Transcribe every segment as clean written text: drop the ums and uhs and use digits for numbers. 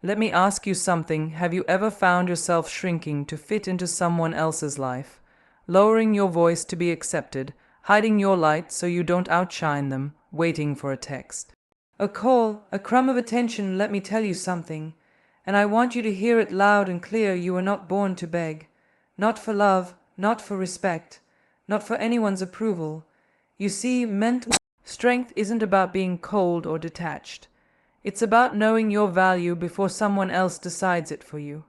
Let me ask you something. Have you ever found yourself shrinking to fit into someone else's life? Lowering your voice to be accepted, hiding your light so you don't outshine them, waiting for a text, a call, a crumb of attention? Let me tell you something, and I want you to hear it loud and clear. You were not born to beg. Not for love, not for respect, not for anyone's approval. You see, mental strength isn't about being cold or detached. It's about knowing your value before someone else decides it for you.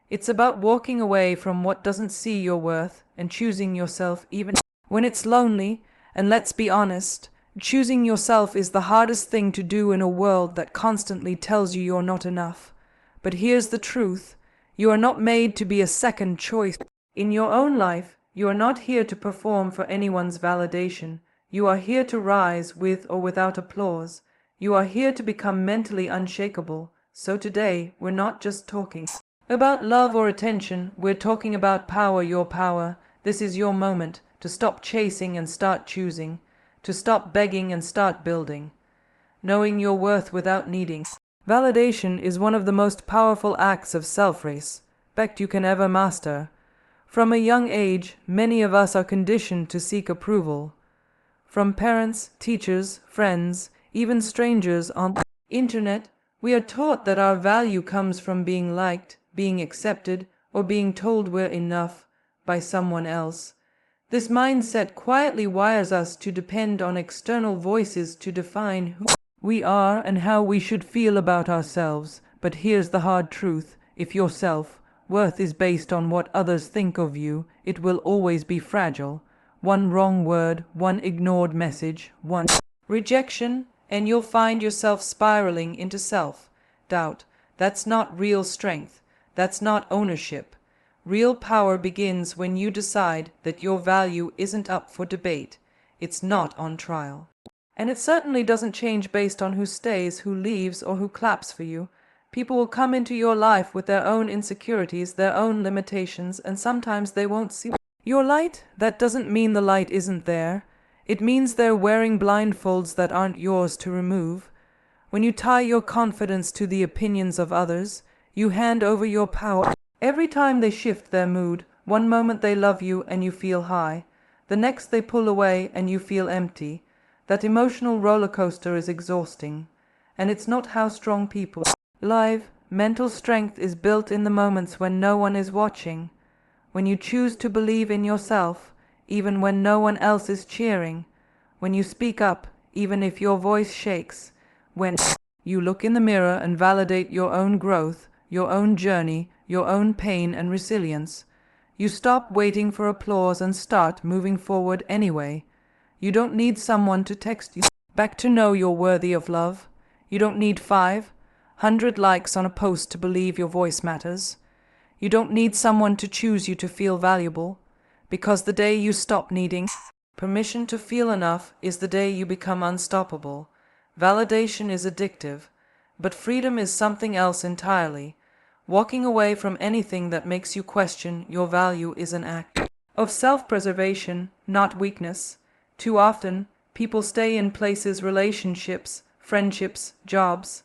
It's about walking away from what doesn't see your worth and choosing yourself even when it's lonely. And let's be honest, choosing yourself is the hardest thing to do in a world that constantly tells you you're not enough. But here's the truth. You are not made to be a second choice in your own life. You are not here to perform for anyone's validation. You are here to rise with or without applause. You are here to become mentally unshakable. So today, we're not just talking about love or attention, we're talking about power, your power. This is your moment to stop chasing and start choosing, to stop begging and start building. Knowing your worth without needing validation is one of the most powerful acts of self-respect you can ever master. From a young age, many of us are conditioned to seek approval. From parents, teachers, friends, even strangers on the internet, we are taught that our value comes from being liked, being accepted, or being told we're enough by someone else. This mindset quietly wires us to depend on external voices to define who we are and how we should feel about ourselves. But here's the hard truth. If your self-worth is based on what others think of you, it will always be fragile. One wrong word, one ignored message, one rejection, and you'll find yourself spiraling into self-doubt. That's not real strength. That's not ownership. Real power begins when you decide that your value isn't up for debate. It's not on trial. And it certainly doesn't change based on who stays, who leaves, or who claps for you. People will come into your life with their own insecurities, their own limitations, and sometimes they won't see your light. That doesn't mean the light isn't there. It means they're wearing blindfolds that aren't yours to remove. When you tie your confidence to the opinions of others, you hand over your power. Every time they shift their mood, one moment they love you and you feel high, the next they pull away and you feel empty. That emotional roller coaster is exhausting. And it's not how strong people live. Mental strength is built in the moments when no one is watching. When you choose to believe in yourself, even when no one else is cheering. When you speak up, even if your voice shakes. When you look in the mirror and validate your own growth, your own journey, your own pain and resilience. You stop waiting for applause and start moving forward anyway. You don't need someone to text you back to know you're worthy of love. You don't need 500 likes on a post to believe your voice matters. You don't need someone to choose you to feel valuable. Because the day you stop needing permission to feel enough is the day you become unstoppable. Validation is addictive, but freedom is something else entirely. Walking away from anything that makes you question your value is an act of self-preservation, not weakness. Too often, people stay in places, relationships, friendships, jobs,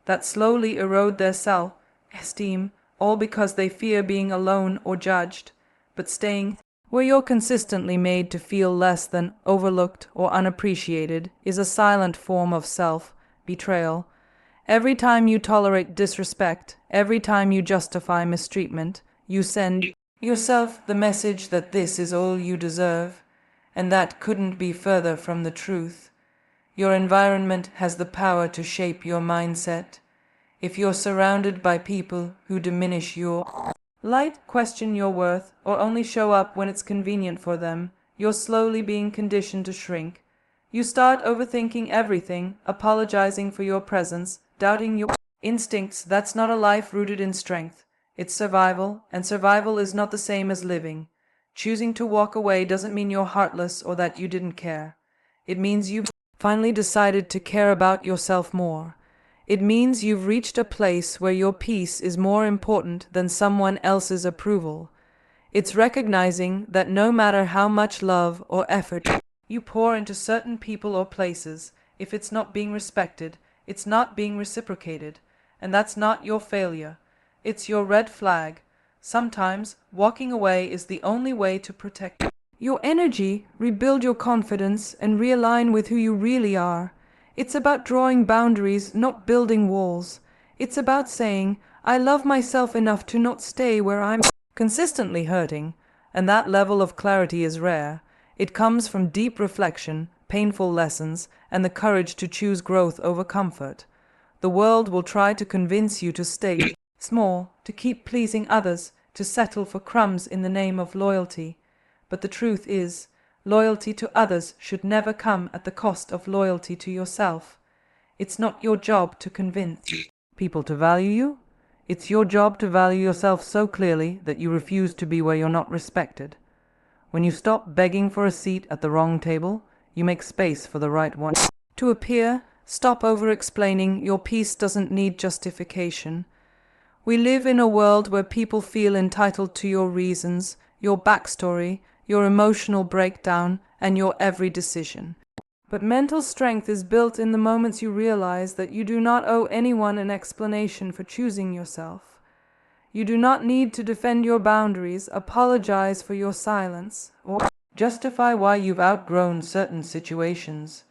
that slowly erode their self-esteem, all because they fear being alone or judged. But staying where you're consistently made to feel less than, overlooked, or unappreciated is a silent form of self-betrayal. Every time you tolerate disrespect, every time you justify mistreatment, you send yourself the message that this is all you deserve, and that couldn't be further from the truth. Your environment has the power to shape your mindset. If you're surrounded by people who diminish your light, question your worth, or only show up when it's convenient for them, you're slowly being conditioned to shrink. You start overthinking everything, apologizing for your presence, doubting your instincts. That's not a life rooted in strength. It's survival, and survival is not the same as living. Choosing to walk away doesn't mean you're heartless or that you didn't care. It means you've finally decided to care about yourself more. It means you've reached a place where your peace is more important than someone else's approval. It's recognizing that no matter how much love or effort you pour into certain people or places, if it's not being respected, it's not being reciprocated. and that's not your failure. It's your red flag. Sometimes walking away is the only way to protect your energy, rebuild your confidence, and realign with who you really are. It's about drawing boundaries, not building walls. It's about saying, I love myself enough to not stay where I'm consistently hurting, and that level of clarity is rare. It comes from deep reflection, painful lessons, and the courage to choose growth over comfort. The world will try to convince you to stay small, to keep pleasing others, to settle for crumbs in the name of loyalty. But the truth is, loyalty to others should never come at the cost of loyalty to yourself. It's not your job to convince people to value you. It's your job to value yourself so clearly that you refuse to be where you're not respected. When you stop begging for a seat at the wrong table, you make space for the right one to appear. Stop over-explaining. Your peace doesn't need justification. We live in a world where people feel entitled to your reasons, your backstory, your emotional breakdown, and your every decision. But mental strength is built in the moments you realize that you do not owe anyone an explanation for choosing yourself. You do not need to defend your boundaries, apologize for your silence, or justify why you've outgrown certain situations.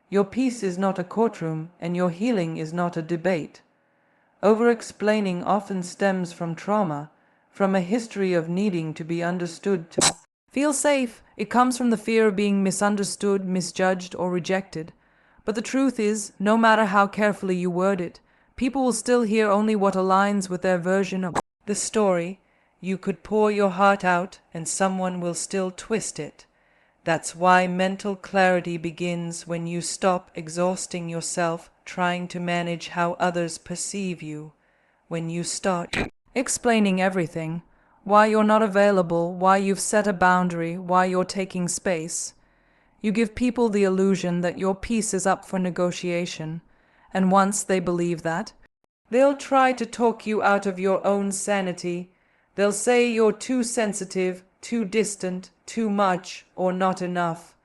Your peace is not a courtroom, and your healing is not a debate. Over-explaining often stems from trauma, from a history of needing to be understood to feel safe. It comes from the fear of being misunderstood, misjudged, or rejected. But the truth is, no matter how carefully you word it, people will still hear only what aligns with their version of the story. You could pour your heart out, and someone will still twist it. That's why mental clarity begins when you stop exhausting yourself trying to manage how others perceive you. When you start explaining everything, why you're not available, why you've set a boundary, why you're taking space. You give people the illusion that your peace is up for negotiation, and once they believe that, they'll try to talk you out of your own sanity. They'll say you're too sensitive, too distant, too much, or not enough.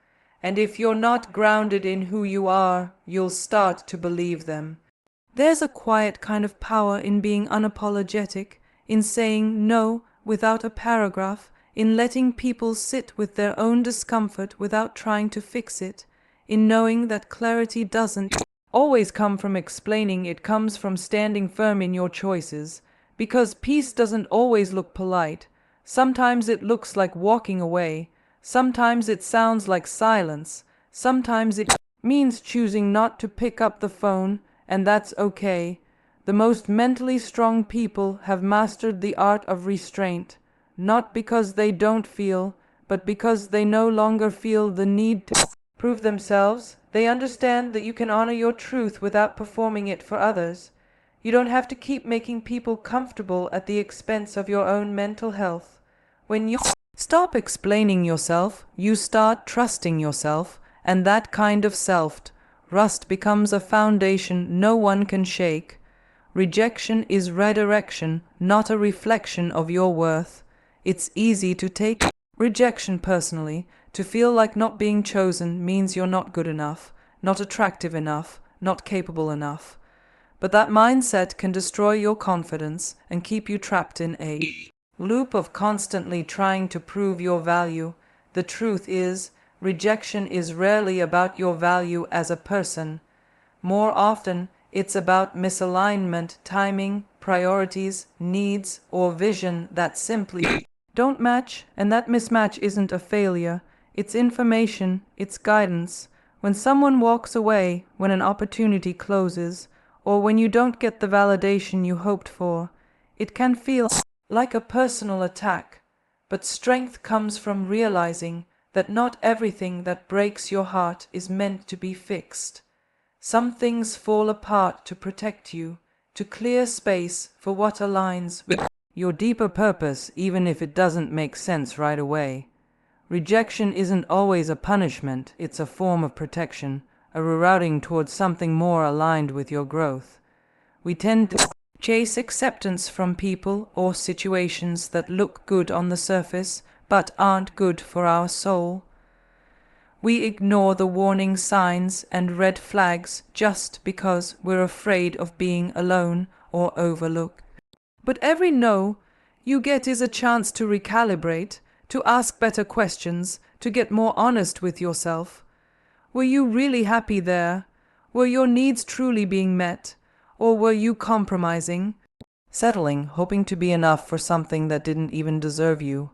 And if you're not grounded in who you are, you'll start to believe them. There's a quiet kind of power in being unapologetic, in saying no without a paragraph, in letting people sit with their own discomfort without trying to fix it, in knowing that clarity doesn't always come from explaining. It comes from standing firm in your choices, because peace doesn't always look polite. Sometimes it looks like walking away, sometimes it sounds like silence, sometimes it means choosing not to pick up the phone, and that's okay. The most mentally strong people have mastered the art of restraint, not because they don't feel, but because they no longer feel the need to prove themselves. They understand that you can honor your truth without performing it for others. You don't have to keep making people comfortable at the expense of your own mental health. When you stop explaining yourself, you start trusting yourself, and that kind of self-trust becomes a foundation no one can shake. Rejection is redirection, not a reflection of your worth. It's easy to take rejection personally, to feel like not being chosen means you're not good enough, not attractive enough, not capable enough. But that mindset can destroy your confidence and keep you trapped in a loop of constantly trying to prove your value. The truth is, rejection is rarely about your value as a person. More often, it's about misalignment, timing, priorities, needs, or vision that simply don't match, and that mismatch isn't a failure. It's information, it's guidance. When someone walks away, when an opportunity closes, or when you don't get the validation you hoped for, it can feel like a personal attack. But strength comes from realizing that not everything that breaks your heart is meant to be fixed. Some things fall apart to protect you, to clear space for what aligns with your deeper purpose, even if it doesn't make sense right away. Rejection isn't always a punishment, it's a form of protection, a rerouting towards something more aligned with your growth. We tend to chase acceptance from people or situations that look good on the surface, but aren't good for our soul. We ignore the warning signs and red flags just because we're afraid of being alone or overlook. But every no you get is a chance to recalibrate, to ask better questions, to get more honest with yourself. Were you really happy there? Were your needs truly being met? Or were you compromising? Settling, hoping to be enough for something that didn't even deserve you.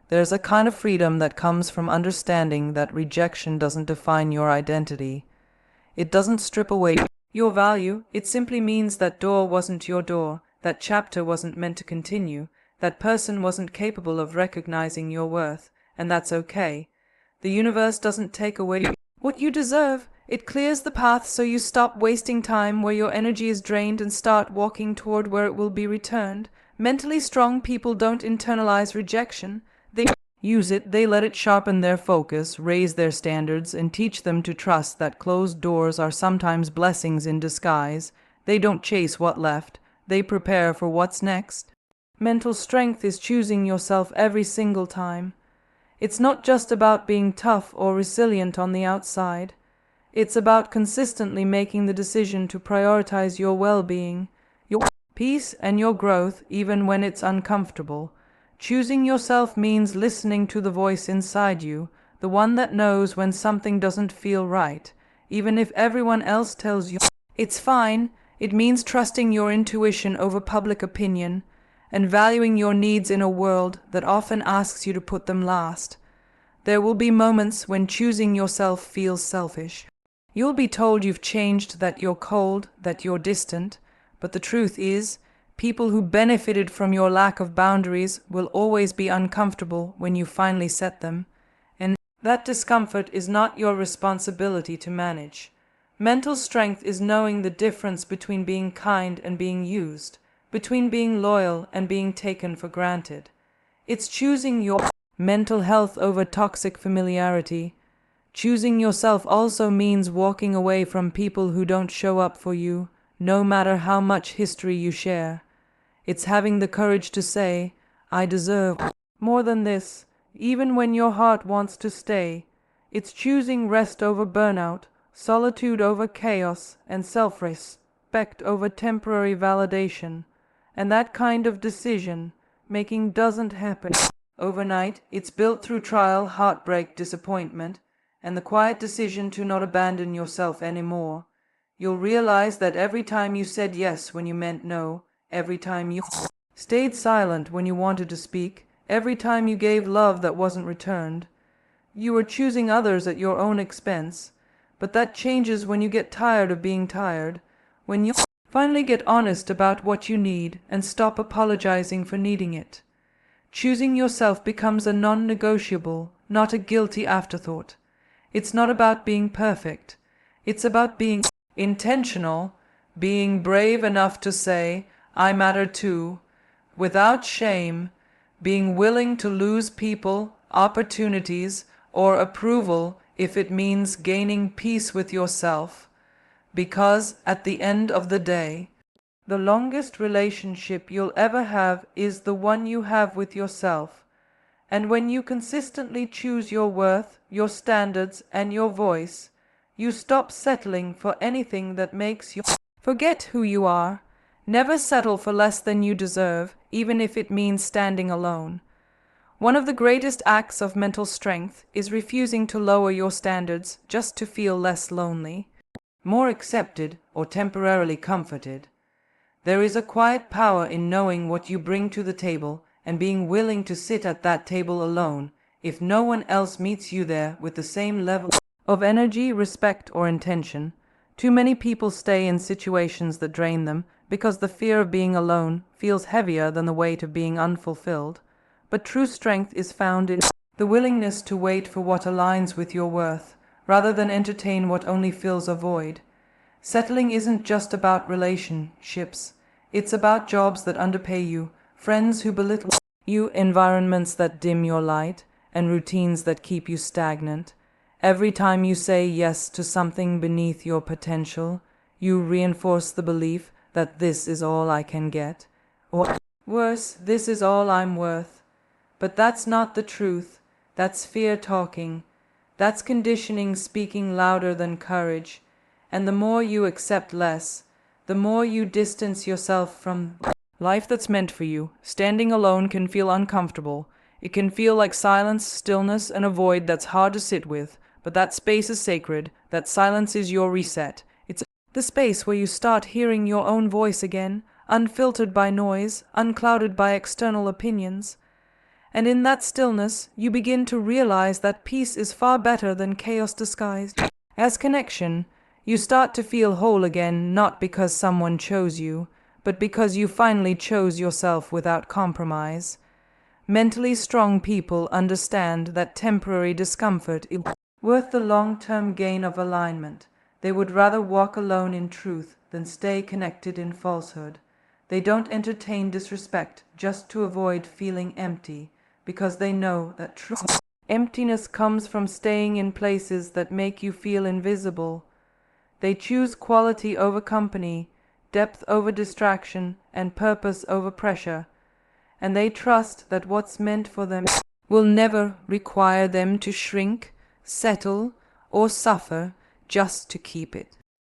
There's a kind of freedom that comes from understanding that rejection doesn't define your identity. It doesn't strip away your value. It simply means that door wasn't your door, that chapter wasn't meant to continue, that person wasn't capable of recognizing your worth, and that's okay. The universe doesn't take away what you deserve. It clears the path so you stop wasting time where your energy is drained and start walking toward where it will be returned. Mentally strong people don't internalize rejection. They use it, they let it sharpen their focus, raise their standards, and teach them to trust that closed doors are sometimes blessings in disguise. They don't chase what's left, they prepare for what's next. Mental strength is choosing yourself every single time. It's not just about being tough or resilient on the outside. It's about consistently making the decision to prioritize your well-being, your peace, and your growth, even when it's uncomfortable. Choosing yourself means listening to the voice inside you, the one that knows when something doesn't feel right, even if everyone else tells you it's fine. It means trusting your intuition over public opinion and valuing your needs in a world that often asks you to put them last. There will be moments when choosing yourself feels selfish. You'll be told you've changed, that you're cold, that you're distant, but the truth is, people who benefited from your lack of boundaries will always be uncomfortable when you finally set them, and that discomfort is not your responsibility to manage. Mental strength is knowing the difference between being kind and being used, between being loyal and being taken for granted. It's choosing your mental health over toxic familiarity. Choosing yourself also means walking away from people who don't show up for you, no matter how much history you share. It's having the courage to say, I deserve more than this, even when your heart wants to stay. It's choosing rest over burnout, solitude over chaos, and self-respect over temporary validation. And that kind of decision-making doesn't happen overnight. It's built through trial, heartbreak, disappointment, and the quiet decision to not abandon yourself anymore. You'll realize that every time you said yes when you meant no, every time you stayed silent when you wanted to speak, every time you gave love that wasn't returned, you were choosing others at your own expense. But that changes when you get tired of being tired, when you finally get honest about what you need and stop apologizing for needing it. Choosing yourself becomes a non-negotiable, not a guilty afterthought. It's not about being perfect. It's about being intentional, being brave enough to say, I matter too, without shame, being willing to lose people, opportunities, or approval if it means gaining peace with yourself. Because at the end of the day, the longest relationship you'll ever have is the one you have with yourself. And when you consistently choose your worth, your standards, and your voice, you stop settling for anything that makes you forget who you are. Never settle for less than you deserve, even if it means standing alone. One of the greatest acts of mental strength is refusing to lower your standards just to feel less lonely, more accepted, or temporarily comforted. There is a quiet power in knowing what you bring to the table and being willing to sit at that table alone if no one else meets you there with the same level of energy, respect, or intention. Too many people stay in situations that drain them because the fear of being alone feels heavier than the weight of being unfulfilled. But true strength is found in the willingness to wait for what aligns with your worth, rather than entertain what only fills a void. Settling isn't just about relationships. It's about jobs that underpay you, friends who belittle you, environments that dim your light, and routines that keep you stagnant. Every time you say yes to something beneath your potential, you reinforce the belief that this is all I can get, or worse, this is all I'm worth. But that's not the truth. That's fear talking. That's conditioning speaking louder than courage. And the more you accept less, the more you distance yourself from life that's meant for you. Standing alone can feel uncomfortable. It can feel like silence, stillness, and a void that's hard to sit with. But that space is sacred. That silence is your reset. It's the space where you start hearing your own voice again, unfiltered by noise, unclouded by external opinions. And in that stillness, you begin to realize that peace is far better than chaos disguised as connection. You start to feel whole again, not because someone chose you, but because you finally chose yourself without compromise. Mentally strong people understand that temporary discomfort is worth the long-term gain of alignment. They would rather walk alone in truth than stay connected in falsehood. They don't entertain disrespect just to avoid feeling empty, because they know that true emptiness comes from staying in places that make you feel invisible. They choose quality over company, depth over distraction, and purpose over pressure. And they trust that what's meant for them will never require them to shrink, settle, or suffer just to keep it.